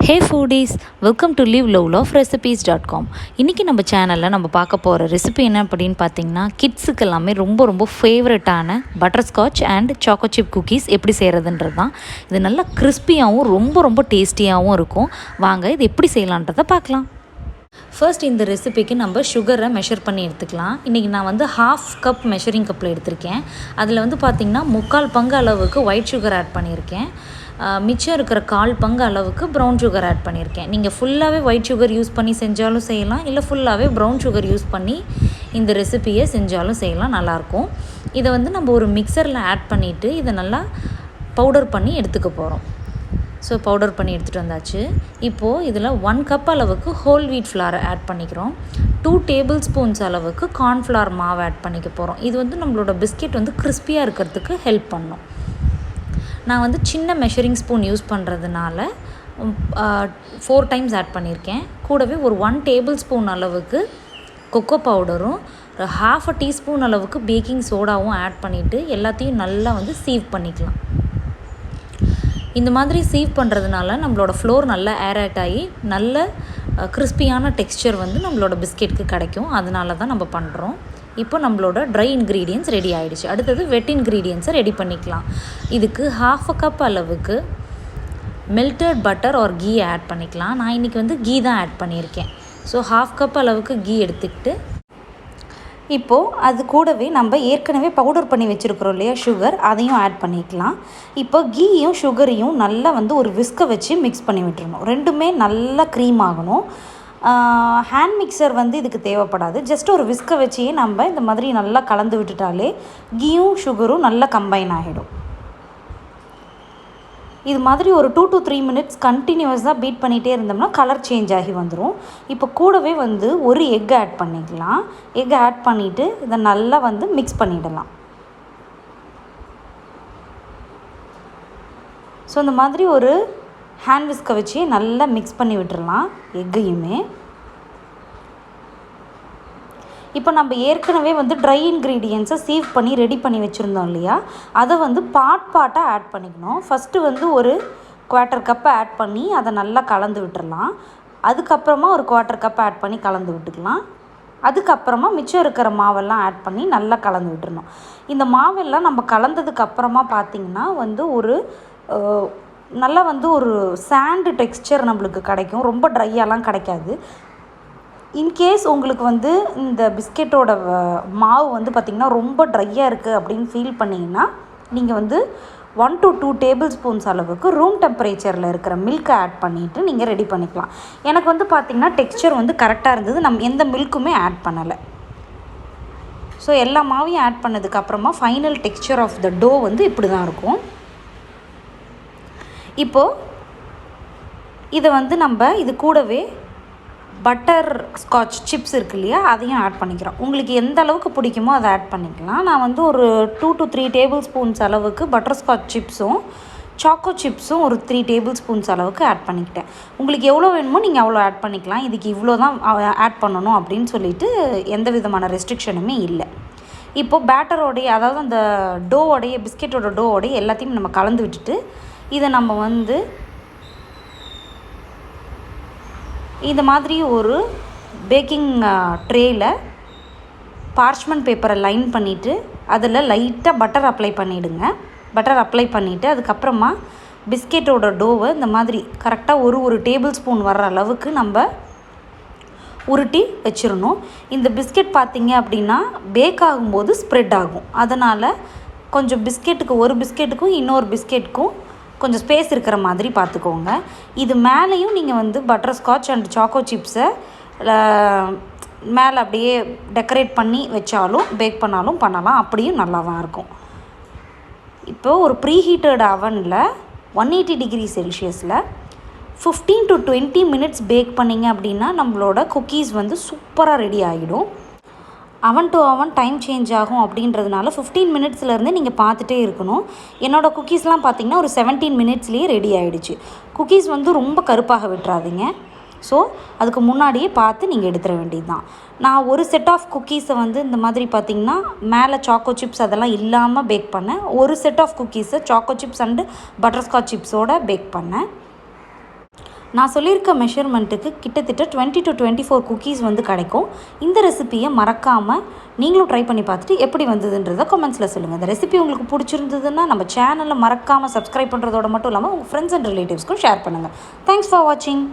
Hey ஃபூடீஸ், welcome to livelowloverecipes.com. இன்றைக்கி நம்ம சேனலில் நம்ம பார்க்க போகிற ரெசிபி என்ன அப்படின்னு பார்த்தீங்கன்னா, கிட்ஸுக்கு எல்லாமே ரொம்ப ஃபேவரட்டான butterscotch and choco chip cookies எப்படி செய்கிறதுன்றது தான். இது நல்லா கிறிஸ்பியாகவும் ரொம்ப டேஸ்டியாகவும் இருக்கும். வாங்க இது எப்படி செய்யலான்றதை பார்க்கலாம். ஃபர்ஸ்ட் இந்த ரெசிபிக்கு நம்ம சுகரை மெஷர் பண்ணி எடுத்துக்கலாம். இன்றைக்கி நான் வந்து 1/2 கப் மெஷரிங் கப்பில் எடுத்திருக்கேன். அதில் வந்து பார்த்திங்கன்னா 3/4 பங்கு அளவுக்கு ஒயிட் சுகர் ஆட் பண்ணியிருக்கேன். மிச்சம் இருக்கிற 1/4 பங்கு அளவுக்கு ப்ரௌன் சுகர் ஆட் பண்ணியிருக்கேன். நீங்கள் ஃபுல்லாகவே ஒயிட் சுகர் யூஸ் பண்ணி செஞ்சாலும் செய்யலாம், இல்லை ஃபுல்லாகவே ப்ரௌன் சுகர் யூஸ் பண்ணி இந்த ரெசிபியை செஞ்சாலும் செய்யலாம், நல்லாயிருக்கும். இதை வந்து நம்ம ஒரு மிக்சரில் ஆட் பண்ணிவிட்டு இதை நல்லா பவுடர் பண்ணி எடுத்துக்க போகிறோம். ஸோ பவுடர் பண்ணி எடுத்துகிட்டு வந்தாச்சு. இப்போது இதில் 1 கப் அளவுக்கு ஹோல்வீட் ஃப்ளாரை ஆட் பண்ணிக்கிறோம். 2 டேபிள் ஸ்பூன்ஸ் அளவுக்கு கார்ன்ஃப்ளவர் மாவு ஆட் பண்ணிக்க போகிறோம். இது வந்து நம்மளோட பிஸ்கெட் வந்து கிறிஸ்பியாக இருக்கிறதுக்கு ஹெல்ப் பண்ணும். நான் வந்து சின்ன மெஷரிங் ஸ்பூன் யூஸ் பண்ணுறதுனால 4 டைம்ஸ் ஆட் பண்ணியிருக்கேன். கூடவே ஒரு 1 டேபிள் ஸ்பூன் அளவுக்கு கொக்கோ பவுடரும் 1/2 டீஸ்பூன் அளவுக்கு பேக்கிங் சோடாவும் ஆட் பண்ணிவிட்டு எல்லாத்தையும் நல்லா வந்து சீவ் பண்ணிக்கலாம். இந்த மாதிரி சீவ் பண்ணுறதுனால நம்மளோட ஃப்ளோர் நல்லா ஏரேட் ஆகி நல்ல கிறிஸ்பியான டெக்ஸ்சர் வந்து நம்மளோட பிஸ்கெட்டுக்கு கிடைக்கும். அதனால தான் நம்ம பண்ணுறோம். இப்போ நம்மளோட ட்ரை இன்க்ரீடியன்ட்ஸ் ரெடி ஆகிடுச்சு. அடுத்தது வெட் இன்க்ரீடியன்ட்ஸை ரெடி பண்ணிக்கலாம். இதுக்கு 1/2 கப் அளவுக்கு melted butter or ghee add பண்ணிக்கலாம். நான் இன்றைக்கி வந்து கீ தான் ஆட் பண்ணியிருக்கேன். ஸோ 1/2 கப் அளவுக்கு கீ எடுத்துக்கிட்டு இப்போது அது கூடவே நம்ம ஏற்கனவே பவுடர் பண்ணி வச்சுருக்கிறோம் இல்லையா சுகர், அதையும் ஆட் பண்ணிக்கலாம். இப்போ கீயும் சுகரையும் நல்லா வந்து ஒரு விஸ்கை வச்சு மிக்ஸ் பண்ணி விட்டுறணும். ரெண்டுமே நல்லா க்ரீம் ஆகணும். ஹேண்ட் மிக்சர் வந்து இதுக்கு தேவைப்படாது. ஜஸ்ட் ஒரு விஸ்கை வச்சே நம்ம இந்த மாதிரி நல்லா கலந்து விட்டுட்டாலே கீயும் சுகரும் நல்லா கம்பைன் ஆகிடும். இது மாதிரி ஒரு 2 to 3 மினிட்ஸ் கண்டினியூஸாக பீட் பண்ணிகிட்டே இருந்தோம்னா கலர் சேஞ்ச் ஆகி வந்துடும். இப்போ கூடவே வந்து ஒரு எக் ஆட் பண்ணிக்கலாம். எக் ஆட் பண்ணிவிட்டு இதை நல்லா வந்து மிக்ஸ் பண்ணிடலாம். ஸோ இந்த மாதிரி ஒரு ஹேண்ட் விஸ்கை வச்சு நல்லா மிக்ஸ் பண்ணி விட்டுடலாம் எக்கையுமே. இப்போ நம்ம ஏற்கனவே வந்து ட்ரை இன்க்ரீடியன்ஸை சீவ் பண்ணி ரெடி பண்ணி வச்சுருந்தோம் இல்லையா, அதை வந்து பார்ட்டாக ஆட் பண்ணிக்கணும். ஃபஸ்ட்டு வந்து ஒரு 1/4 கப்பை ஆட் பண்ணி அதை நல்லா கலந்து விட்டுடலாம். அதுக்கப்புறமா ஒரு 1/4 கப் ஆட் பண்ணி கலந்து விட்டுக்கலாம். அதுக்கப்புறமா மிச்சம் இருக்கிற மாவெல்லாம் ஆட் பண்ணி நல்லா கலந்து விட்டுறணும். இந்த மாவெல்லாம் நம்ம கலந்ததுக்கப்புறமா பார்த்திங்கன்னா வந்து ஒரு நல்லா வந்து ஒரு சாண்டு டெக்ஸ்சர் நம்மளுக்கு கிடைக்கும். ரொம்ப ட்ரையாலாம் கிடைக்காது. இன்கேஸ் உங்களுக்கு வந்து இந்த பிஸ்கெட்டோட மாவு வந்து பார்த்திங்கன்னா ரொம்ப ட்ரையாக இருக்குது அப்படின்னு ஃபீல் பண்ணிங்கன்னா நீங்கள் வந்து 1 to 2 டேபிள் ஸ்பூன்ஸ் அளவுக்கு ரூம் டெம்பரேச்சரில் இருக்கிற மில்க்கை ஆட் பண்ணிவிட்டு நீங்கள் ரெடி பண்ணிக்கலாம். எனக்கு வந்து பார்த்திங்கன்னா டெக்ஸ்சர் வந்து கரெக்டாக இருந்தது. நம்ம எந்த மில்க்குமே ஆட் பண்ணலை. ஸோ எல்லா மாவையும் ஆட் பண்ணதுக்கப்புறமா final texture of the dough வந்து இப்படி தான் இருக்கும். இப்போது இதை வந்து நம்ம இது கூடவே பட்டர் ஸ்காட்ச் சிப்ஸ் இருக்கு இல்லையா, அதையும் ஆட் பண்ணிக்கிறோம். உங்களுக்கு எந்த அளவுக்கு பிடிக்குமோ அதை ஆட் பண்ணிக்கலாம். நான் வந்து ஒரு 2 to 3 டேபிள் ஸ்பூன்ஸ் அளவுக்கு பட்டர்ஸ்காட்ச் சிப்ஸும் சாக்கோ சிப்ஸும் ஒரு 3 டேபிள் ஸ்பூன்ஸ் அளவுக்கு ஆட் பண்ணிக்கிட்டேன். உங்களுக்கு எவ்வளோ வேணுமோ நீங்கள் அவ்வளோ ஆட் பண்ணிக்கலாம். இதுக்கு இவ்வளோ தான் ஆட் பண்ணணும் அப்படின்னு சொல்லிட்டு எந்த விதமான ரெஸ்ட்ரிக்ஷனுமே இல்லை. இப்போது பேட்டரோடைய, அதாவது அந்த டோவோடைய, பிஸ்கெட்டோட டோவோடைய எல்லாத்தையும் நம்ம கலந்து விட்டுட்டு இதை நம்ம வந்து இந்த மாதிரி ஒரு பேக்கிங் ட்ரேயில் பார்ச்மெண்ட் பேப்பரை லைன் பண்ணிவிட்டு அதில் லைட்டாக பட்டர் அப்ளை பண்ணிவிடுங்க. பட்டர் அப்ளை பண்ணிவிட்டு அதுக்கப்புறமா பிஸ்கெட்டோட டோவை இந்த மாதிரி கரெக்டாக ஒரு டேபிள் ஸ்பூன் வர்ற அளவுக்கு நம்ம உருட்டி வச்சிடணும். இந்த பிஸ்கெட் பார்த்திங்க அப்படின்னா பேக் ஆகும்போது ஸ்ப்ரெட் ஆகும். அதனால் கொஞ்சம் பிஸ்கெட்டுக்கு, ஒரு பிஸ்கெட்டுக்கும் இன்னொரு பிஸ்கெட்டுக்கும் கொஞ்சம் ஸ்பேஸ் இருக்கிற மாதிரி பார்த்துக்கோங்க. இது மேலேயும் நீங்கள் வந்து பட்டர்ஸ்காட்ச் அண்ட் சாக்கோ சிப்ஸை மேலே அப்படியே டெக்கரேட் பண்ணி வச்சாலும் பேக் பண்ணாலும் பண்ணலாம். அப்படியும் நல்லா தான் இருக்கும். இப்போது ஒரு ப்ரீஹீட்டட் அவனில் 180 டிகிரி செல்சியஸில் 15 to 20 மினிட்ஸ் பேக் பண்ணிங்க அப்படின்னா நம்மளோட குக்கீஸ் வந்து சூப்பராக ரெடி ஆகிடும். அவன் டு அவன் டைம் சேஞ்ச் ஆகும் அப்படின்றதுனால 15 மினிட்ஸ்லேருந்து நீங்கள் பார்த்துட்டே இருக்கணும். என்னோடய குக்கீஸ்லாம் பார்த்திங்கன்னா ஒரு 17 மினிட்ஸ்லேயே ரெடி ஆகிடுச்சு. குக்கீஸ் வந்து ரொம்ப கருப்பாக விட்டுறாதீங்க. ஸோ அதுக்கு முன்னாடியே பார்த்து நீங்கள் எடுத்துட வேண்டியது தான். நான் ஒரு செட் ஆஃப் குக்கீஸை வந்து இந்த மாதிரி பார்த்திங்கன்னா மேலே சாக்கோ சிப்ஸ் அதெல்லாம் இல்லாமல் பேக் பண்ணேன். ஒரு செட் ஆஃப் குக்கீஸை சாக்கோ சிப்ஸ் அண்டு பட்டர்ஸ்காட்ச் சிப்ஸோடு பேக் பண்ணேன். நான் சொல்லியிருக்க மெஷர்மெண்ட்டுக்கு கிட்டத்தட்ட 20 to 24 குக்கீஸ் வந்து கிடைக்கும். இந்த ரெசிபியை மறக்காமல் நீங்களும் ட்ரை பண்ணி பார்த்துட்டு எப்படி வந்ததுன்றதை கமெண்ட்ஸில் சொல்லுங்கள். இந்த ரெசிபி உங்களுக்கு பிடிச்சிருந்ததுன்னா நம்ம சேனலை மறக்காமல் சப்ஸ்கிரைப் பண்ணுறதோட மட்டும் இல்லாமல் உங்கள் ஃப்ரெண்ட்ஸ் அண்ட் ரிலேட்டிவ்ஸ்க்கும் ஷேர் பண்ணுங்கள். தேங்க்ஸ் ஃபார் வாட்சிங்.